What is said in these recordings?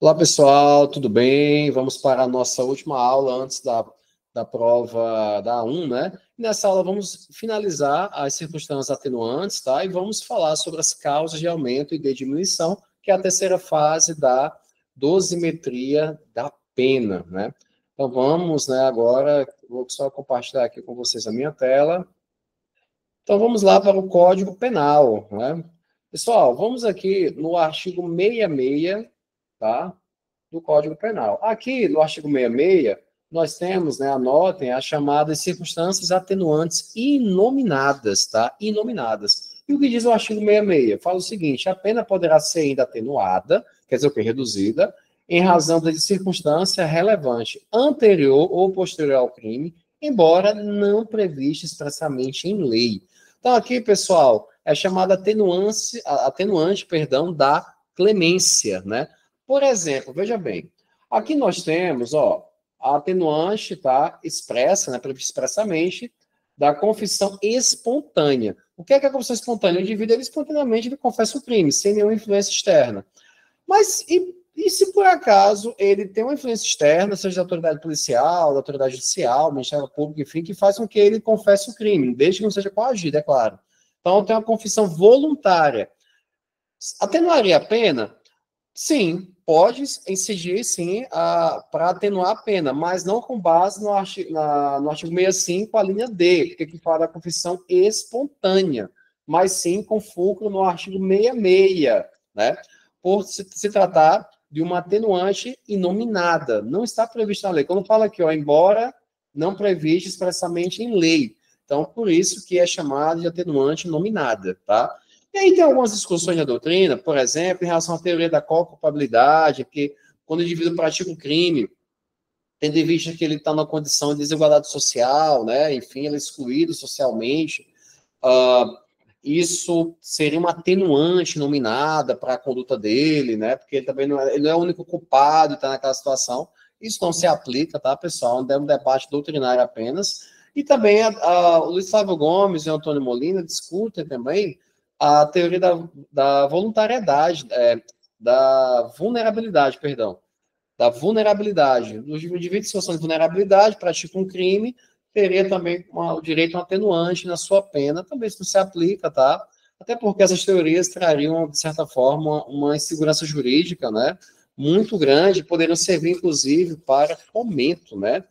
Olá, pessoal, tudo bem? Vamos para a nossa última aula antes da prova da A1, né? Nessa aula vamos finalizar as circunstâncias atenuantes, tá? E vamos falar sobre as causas de aumento e de diminuição, que é a terceira fase da dosimetria da pena, né? Então vamos, né, agora, vou só compartilhar aqui com vocês a minha tela. Então vamos lá para o Código Penal, né? Pessoal, vamos aqui no artigo 66, tá? Do Código Penal. Aqui, no artigo 66, nós temos, né, anotem, as chamadas circunstâncias atenuantes inominadas, tá? Inominadas. E o que diz o artigo 66? Fala o seguinte: a pena poderá ser ainda atenuada, quer dizer o que? Reduzida, em razão de circunstância relevante anterior ou posterior ao crime, embora não prevista expressamente em lei. Então, aqui, pessoal, é chamada atenuante, perdão, da clemência, né? Por exemplo, veja bem, aqui nós temos, ó, a atenuante, tá, expressa, né, expressamente, da confissão espontânea. O que é a confissão espontânea? O indivíduo, ele espontaneamente ele confessa o crime, sem nenhuma influência externa. Mas, e se por acaso ele tem uma influência externa, seja da autoridade policial, da autoridade judicial, do Ministério Público, enfim, que faz com que ele confesse o crime, desde que não seja coagido, é claro. Então, tem uma confissão voluntária. Atenuaria a pena? Sim, pode incidir, sim, para atenuar a pena, mas não com base no artigo 65, a linha D, que fala da confissão espontânea, mas sim com fulcro no artigo 66, né? Por se tratar de uma atenuante inominada, não está previsto na lei. Quando fala aqui, ó, embora não previsto expressamente em lei. Então, por isso que é chamado de atenuante nominada, tá? E aí tem algumas discussões na doutrina, por exemplo, em relação à teoria da culpabilidade, que quando o indivíduo pratica um crime, tendo em vista que ele está numa condição de desigualdade social, né? Enfim, ele é excluído socialmente, uh, isso seria uma atenuante nominada para a conduta dele, né? Porque ele também ele não é o único culpado, está naquela situação. Isso não se aplica, tá, pessoal? É um debate doutrinário apenas. E também o Luiz Flávio Gomes e o Antônio Molina discutem também a teoria da voluntariedade, da vulnerabilidade, perdão, da vulnerabilidade. Os indivíduos em situação de vulnerabilidade praticam um crime, teria também o direito a um atenuante na sua pena, também isso não se aplica, tá? Até porque essas teorias trariam, de certa forma, uma insegurança jurídica, né? Muito grande, poderiam servir, inclusive, para fomento, né?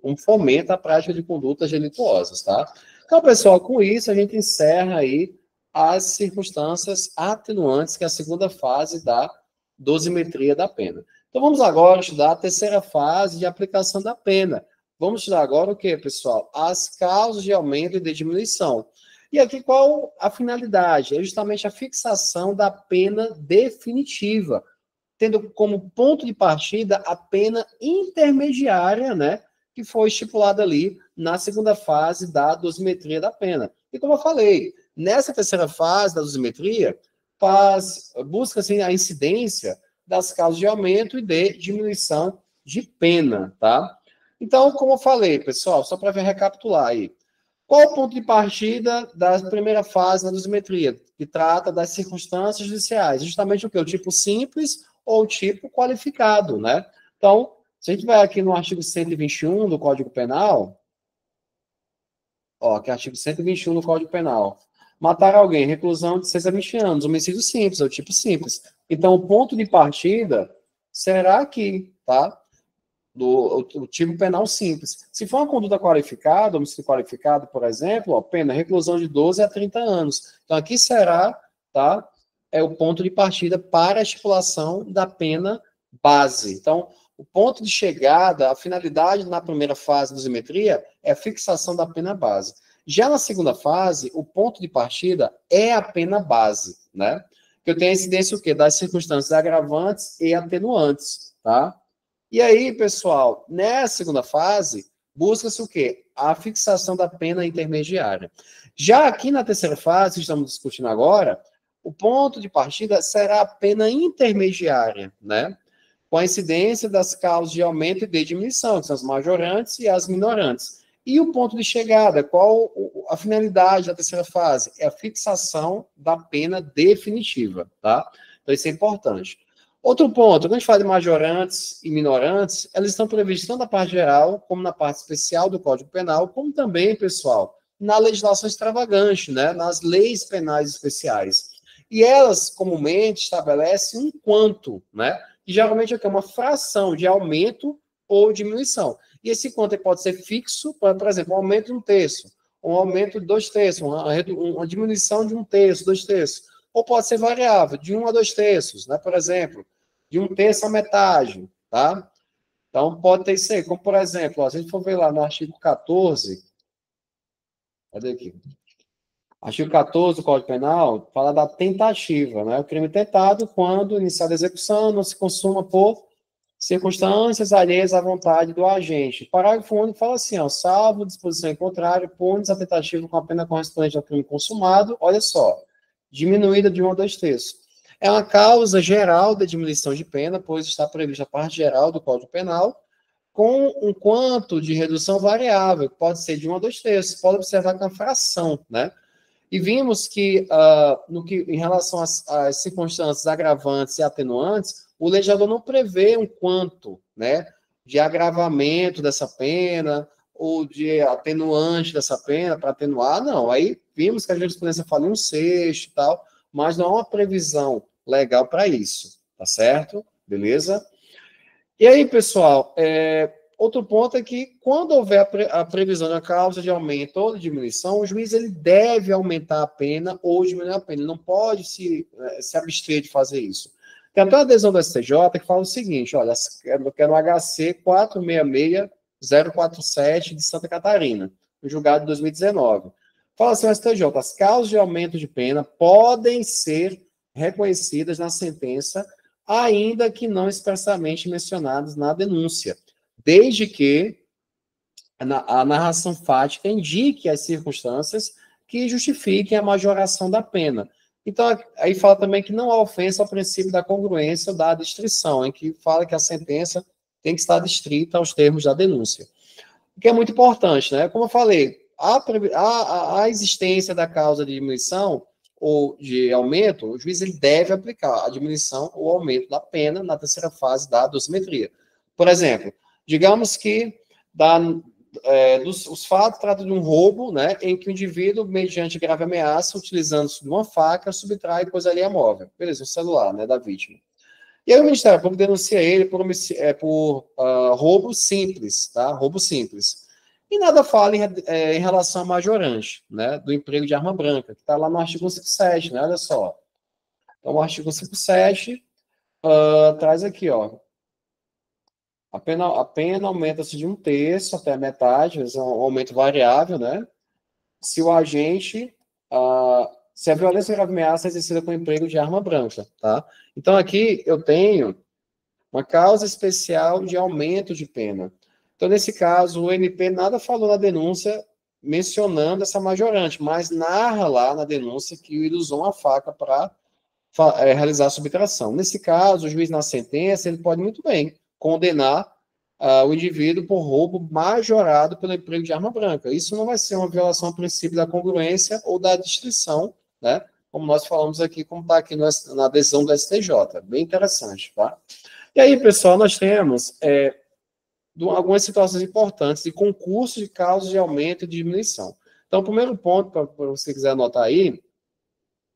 Um fomento à prática de condutas delituosas, tá? Então, pessoal, com isso a gente encerra aí as circunstâncias atenuantes, que é a segunda fase da dosimetria da pena. Então, vamos agora estudar a terceira fase de aplicação da pena. Vamos estudar agora o que, pessoal? As causas de aumento e de diminuição. E aqui, qual a finalidade? É justamente a fixação da pena definitiva, tendo como ponto de partida a pena intermediária, né, que foi estipulada ali na segunda fase da dosimetria da pena. E como eu falei, nessa terceira fase da dosimetria, busca assim, a incidência das causas de aumento e de diminuição de pena, tá? Então, como eu falei, pessoal, só para recapitular aí, qual o ponto de partida da primeira fase da dosimetria, que trata das circunstâncias judiciais? Justamente o que? O tipo simples ou o tipo qualificado, né? Então, se a gente vai aqui no artigo 121 do Código Penal, ó, que é o artigo 121 do Código Penal. Matar alguém, reclusão de 6 a 20 anos, homicídio simples, é o tipo simples. Então, o ponto de partida será aqui, tá? O tipo penal simples. Se for uma conduta qualificada, homicídio qualificado, por exemplo, ó, pena reclusão de 12 a 30 anos. Então, aqui será, tá? É o ponto de partida para a estipulação da pena base. Então, o ponto de chegada, a finalidade na primeira fase da dosimetria é a fixação da pena base. Já na segunda fase, o ponto de partida é a pena base, né? Que eu tenho a incidência o quê? Das circunstâncias agravantes e atenuantes, tá? E aí, pessoal, nessa segunda fase, busca-se o quê? A fixação da pena intermediária. Já aqui na terceira fase, que estamos discutindo agora, o ponto de partida será a pena intermediária, né? Com a incidência das causas de aumento e de diminuição, que são as majorantes e as minorantes. E o ponto de chegada, qual a finalidade da terceira fase? É a fixação da pena definitiva, tá? Então, isso é importante. Outro ponto, quando a gente fala de majorantes e minorantes, elas estão previstas tanto na parte geral, como na parte especial do Código Penal, como também, pessoal, na legislação extravagante, né, nas leis penais especiais. E elas, comumente, estabelecem um quanto, né, que geralmente é uma fração de aumento ou diminuição. E esse quanto pode ser fixo, por exemplo, um aumento de 1/3, um aumento de 2/3, uma diminuição de 1/3, 2/3. Ou pode ser variável, de 1 a 2/3, né, por exemplo, de 1/3 a metade, tá? Então, pode ter isso aí, como por exemplo, ó, se a gente for ver lá no artigo 14, cadê aqui? Artigo 14 do Código Penal fala da tentativa, né? O crime tentado quando iniciada a execução não se consuma por circunstâncias alheias à vontade do agente. Parágrafo único fala assim, ó, salvo disposição em contrário, pune-se a tentativa com a pena correspondente ao crime consumado, olha só, diminuída de 1 a 2/3. É uma causa geral de diminuição de pena, pois está prevista a parte geral do Código Penal, com um quanto de redução variável, que pode ser de 1 a 2/3. Pode observar que é uma fração, né? E vimos que, em relação às circunstâncias agravantes e atenuantes, o legislador não prevê um quanto, né, de agravamento dessa pena ou de atenuante dessa pena para atenuar, não. Aí vimos que a jurisprudência fala em 1/6 e tal, mas não há uma previsão legal para isso, tá certo? Beleza? E aí, pessoal, outro ponto é que, quando houver a previsão da causa de aumento ou de diminuição, o juiz ele deve aumentar a pena ou diminuir a pena. Ele não pode se abster de fazer isso. Tem até uma adesão do STJ que fala o seguinte, olha, que é no HC 466047 de Santa Catarina, no julgado de 2019. Fala assim o STJ, as causas de aumento de pena podem ser reconhecidas na sentença, ainda que não expressamente mencionados na denúncia, desde que a narração fática indique as circunstâncias que justifiquem a majoração da pena. Então, aí fala também que não há ofensa ao princípio da congruência ou da adstrição, em que fala que a sentença tem que estar adstrita aos termos da denúncia. O que é muito importante, né? Como eu falei, a existência da causa de diminuição ou de aumento, o juiz ele deve aplicar a diminuição ou aumento da pena na terceira fase da dosimetria. Por exemplo, digamos que os fatos tratam de um roubo, né, em que o indivíduo, mediante grave ameaça, utilizando-se de uma faca, subtrai coisa ali móvel. Beleza, o celular, né, da vítima. E aí o Ministério Público denuncia ele por roubo simples, tá? Roubo simples. E nada fala em relação a majorante, né, do emprego de arma branca, que está lá no artigo 157, né, olha só. Então, o artigo 157 traz aqui, ó, a pena aumenta-se de 1/3 até a metade, é um aumento variável, né, se o agente, se a violência ou grave ameaça é exercida com o emprego de arma branca, tá? Então, aqui eu tenho uma causa especial de aumento de pena. Então, nesse caso, o MP nada falou na denúncia mencionando essa majorante, mas narra lá na denúncia que ele usou uma faca para realizar a subtração. Nesse caso, o juiz, na sentença, ele pode muito bem condenar o indivíduo por roubo majorado pelo emprego de arma branca. Isso não vai ser uma violação ao princípio da congruência ou da distinção, né? Como nós falamos aqui, como está aqui na adesão do STJ. Bem interessante, tá? E aí, pessoal, nós temos algumas situações importantes de concurso de causas de aumento e de diminuição. Então, o primeiro ponto, para você quiser anotar aí,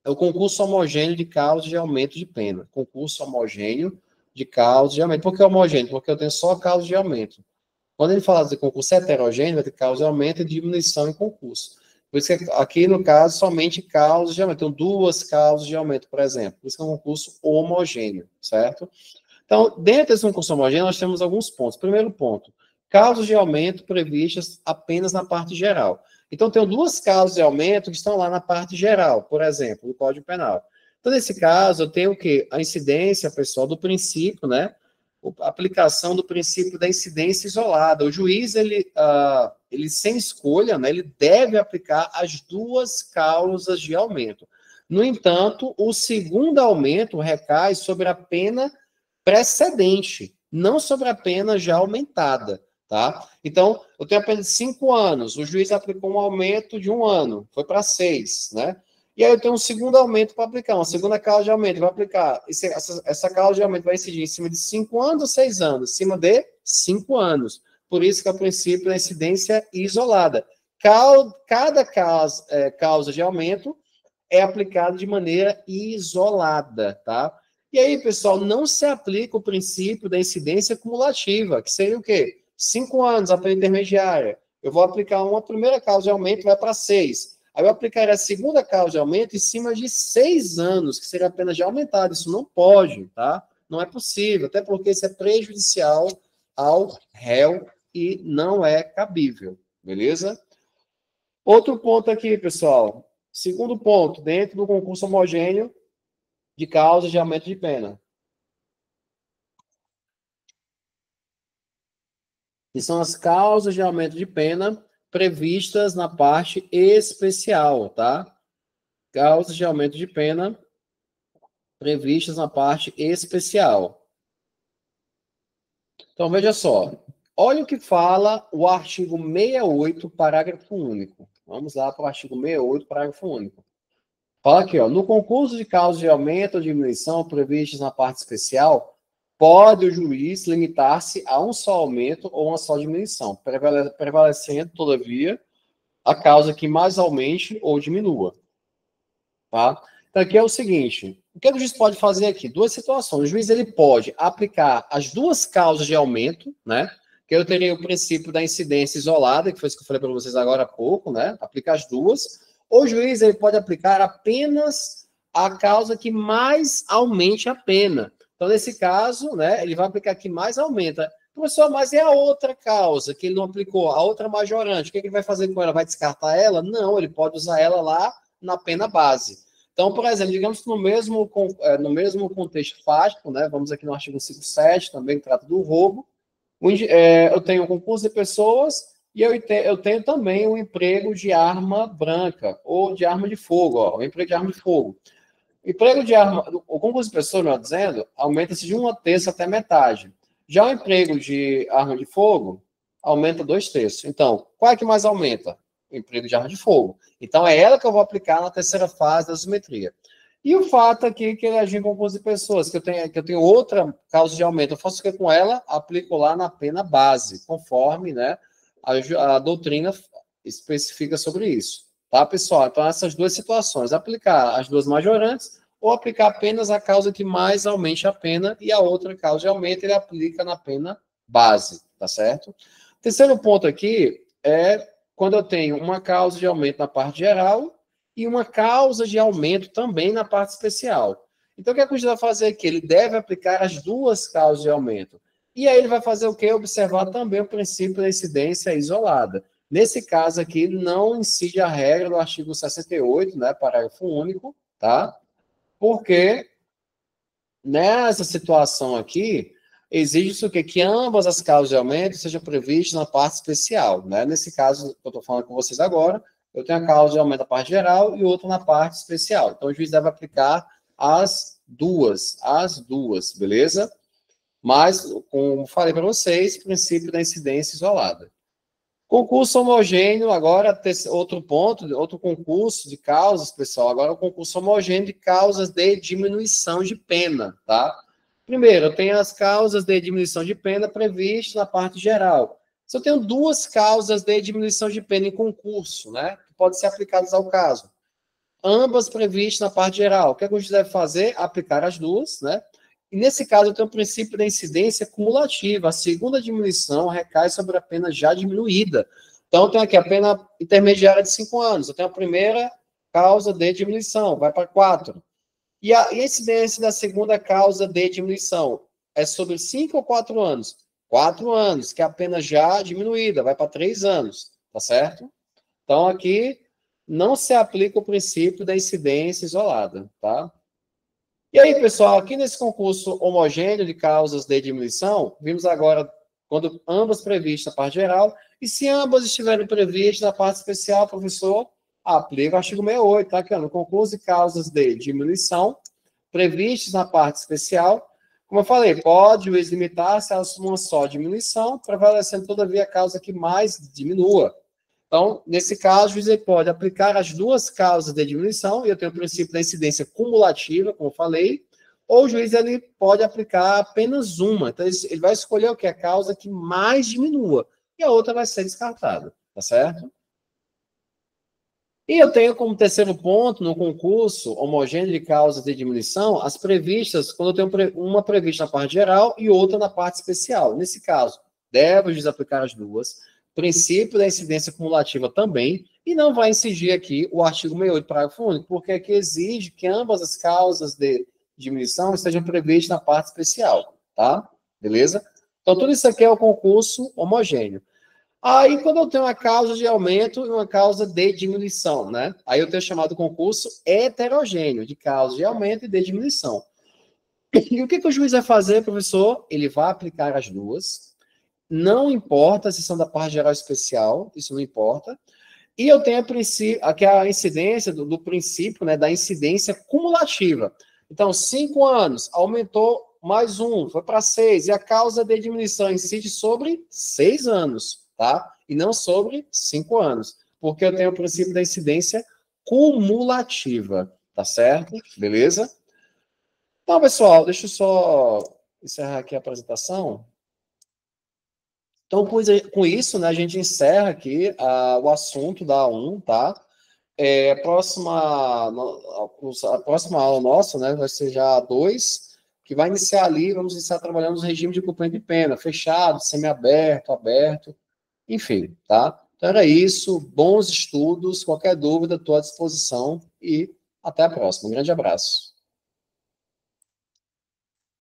é o concurso homogêneo de causas de aumento de pena. Concurso homogêneo de causas de aumento. Por que homogêneo? Porque eu tenho só causas de aumento. Quando ele fala de concurso heterogêneo, vai ter causa de aumento e diminuição em concurso. Por isso que aqui, no caso, somente causas de aumento. Então, 2 causas de aumento, por exemplo. Por isso que é um concurso homogêneo, certo? Então, dentro desse concurso homogêneo, nós temos alguns pontos. Primeiro ponto, causas de aumento previstas apenas na parte geral. Então, tenho 2 causas de aumento que estão lá na parte geral, por exemplo, do Código Penal. Então, nesse caso, eu tenho o quê? A incidência, pessoal, do princípio, né? A aplicação do princípio da incidência isolada. O juiz, ele sem escolha, né, ele deve aplicar as 2 causas de aumento. No entanto, o segundo aumento recai sobre a pena precedente, não sobre a pena já aumentada, tá? Então, eu tenho a pena de 5 anos, o juiz aplicou um aumento de 1 ano, foi para 6, né? E aí eu tenho um segundo aumento para aplicar, uma segunda causa de aumento. Vai aplicar, essa causa de aumento vai incidir em cima de 5 anos ou 6 anos? Em cima de 5 anos. Por isso que é o princípio da incidência isolada. Cada causa de aumento é aplicado de maneira isolada, tá? E aí, pessoal, não se aplica o princípio da incidência cumulativa, que seria o quê? 5 anos, a pena intermediária. Eu vou aplicar uma primeira causa de aumento, vai para 6. Aí eu aplicaria a segunda causa de aumento em cima de 6 anos, que seria a pena já aumentada. Isso não pode, tá? Não é possível, até porque isso é prejudicial ao réu e não é cabível, beleza? Outro ponto aqui, pessoal. Segundo ponto, dentro do concurso homogêneo de causa de aumento de pena. Que são as causas de aumento de pena previstas na parte especial, tá? Causas de aumento de pena previstas na parte especial. Então, veja só. Olha o que fala o artigo 68, parágrafo único. Vamos lá para o artigo 68, parágrafo único. Fala aqui, ó. No concurso de causas de aumento ou diminuição previstas na parte especial, pode o juiz limitar-se a um só aumento ou uma só diminuição, prevalecendo, todavia, a causa que mais aumente ou diminua. Tá? Então, aqui é o seguinte, o que o juiz pode fazer aqui? Duas situações. O juiz ele pode aplicar as duas causas de aumento, né? Que eu teria o princípio da incidência isolada, que foi isso que eu falei para vocês agora há pouco, né? Aplicar as duas. O juiz ele pode aplicar apenas a causa que mais aumente a pena. Então, nesse caso, né, ele vai aplicar que mais aumenta. Professor, mas é a outra causa que ele não aplicou, a outra majorante. O que ele vai fazer com ela? Vai descartar ela? Não, ele pode usar ela lá na pena base. Então, por exemplo, digamos que no mesmo contexto fático, né, vamos aqui no artigo 57, também que trata do roubo, eu tenho um concurso de pessoas e eu tenho também um emprego de arma branca ou de arma de fogo, ó, o emprego de arma de fogo. Emprego de arma, o concurso de pessoas, melhor dizendo, aumenta-se de 1/3 até metade. Já o emprego de arma de fogo aumenta 2/3. Então, qual é que mais aumenta? O emprego de arma de fogo. Então, é ela que eu vou aplicar na terceira fase da simetria. E o fato aqui que ele agiu em concurso de pessoas, que eu tenho outra causa de aumento, eu faço o que com ela? Aplico lá na pena base, conforme, né, a doutrina especifica sobre isso. Tá, pessoal? Então, essas duas situações, aplicar as duas majorantes ou aplicar apenas a causa que mais aumente a pena e a outra causa de aumento ele aplica na pena base, tá certo? Terceiro ponto aqui é quando eu tenho uma causa de aumento na parte geral e uma causa de aumento também na parte especial. Então, o que a juiz vai fazer aqui? Ele deve aplicar as duas causas de aumento. E aí ele vai fazer o quê? Observar também o princípio da incidência isolada. Nesse caso aqui, não incide a regra do artigo 68, né, parágrafo único, tá? Porque nessa situação aqui, exige-se o quê? Que ambas as causas de aumento sejam previstas na parte especial, né? Nesse caso que eu estou falando com vocês agora, eu tenho a causa de aumento na parte geral e outra na parte especial. Então, o juiz deve aplicar as duas, beleza? Mas, como falei para vocês, princípio da incidência isolada. Concurso homogêneo, agora, outro ponto, outro concurso de causas, pessoal, agora é o concurso homogêneo de causas de diminuição de pena, tá? Primeiro, eu tenho as causas de diminuição de pena previstas na parte geral. Se eu tenho duas causas de diminuição de pena em concurso, né, que podem ser aplicadas ao caso, ambas previstas na parte geral, o que a gente deve fazer? Aplicar as duas, né? E nesse caso, eu tenho o princípio da incidência cumulativa. A segunda diminuição recai sobre a pena já diminuída. Então, eu tenho aqui a pena intermediária de 5 anos. Eu tenho a primeira causa de diminuição, vai para 4. E a incidência da segunda causa de diminuição é sobre 5 ou 4 anos? 4 anos, que é a pena já diminuída, vai para 3 anos, tá certo? Então, aqui não se aplica o princípio da incidência isolada, tá? E aí, pessoal, aqui nesse concurso homogêneo de causas de diminuição, vimos agora quando ambas previstas na parte geral, e se ambas estiverem previstas na parte especial, professor, aplica o artigo 68, tá aqui, ó, no concurso de causas de diminuição, previstas na parte especial, como eu falei, pode o juiz limitar-se a uma só diminuição, prevalecendo todavia a causa que mais diminua. Então, nesse caso, o juiz ele pode aplicar as duas causas de diminuição, e eu tenho o princípio da incidência cumulativa, como eu falei, ou o juiz ele pode aplicar apenas uma. Então, ele vai escolher o que é a causa que mais diminua, e a outra vai ser descartada, tá certo? E eu tenho como terceiro ponto, no concurso homogêneo de causas de diminuição, as previstas, quando eu tenho uma prevista na parte geral e outra na parte especial. Nesse caso, deve o juiz aplicar as duas, princípio da incidência cumulativa também, e não vai incidir aqui o artigo 68, parágrafo único, porque aqui exige que ambas as causas de diminuição estejam previstas na parte especial, tá? Beleza? Então, tudo isso aqui é o concurso homogêneo. Aí, quando eu tenho uma causa de aumento e uma causa de diminuição, né? Aí eu tenho chamado concurso heterogêneo, de causa de aumento e de diminuição. E o que o juiz vai fazer, professor? Ele vai aplicar as duas. Não importa se são da parte geral ou especial, isso não importa. E eu tenho aqui a incidência do princípio, né, da incidência cumulativa. Então, 5 anos, aumentou mais um, foi para 6, e a causa de diminuição incide sobre 6 anos, tá? E não sobre 5 anos, porque eu tenho o princípio da incidência cumulativa, tá certo? Beleza? Então, pessoal, deixa eu só encerrar aqui a apresentação. Então, com isso, né, a gente encerra aqui o assunto da A1, tá? A próxima aula nossa, né, vai ser já a 2, que vai iniciar ali, vamos iniciar trabalhando nos regimes de cumprimento de pena, fechado, semiaberto, aberto, enfim, tá? Então era isso, bons estudos, qualquer dúvida, estou à disposição e até a próxima. Um grande abraço.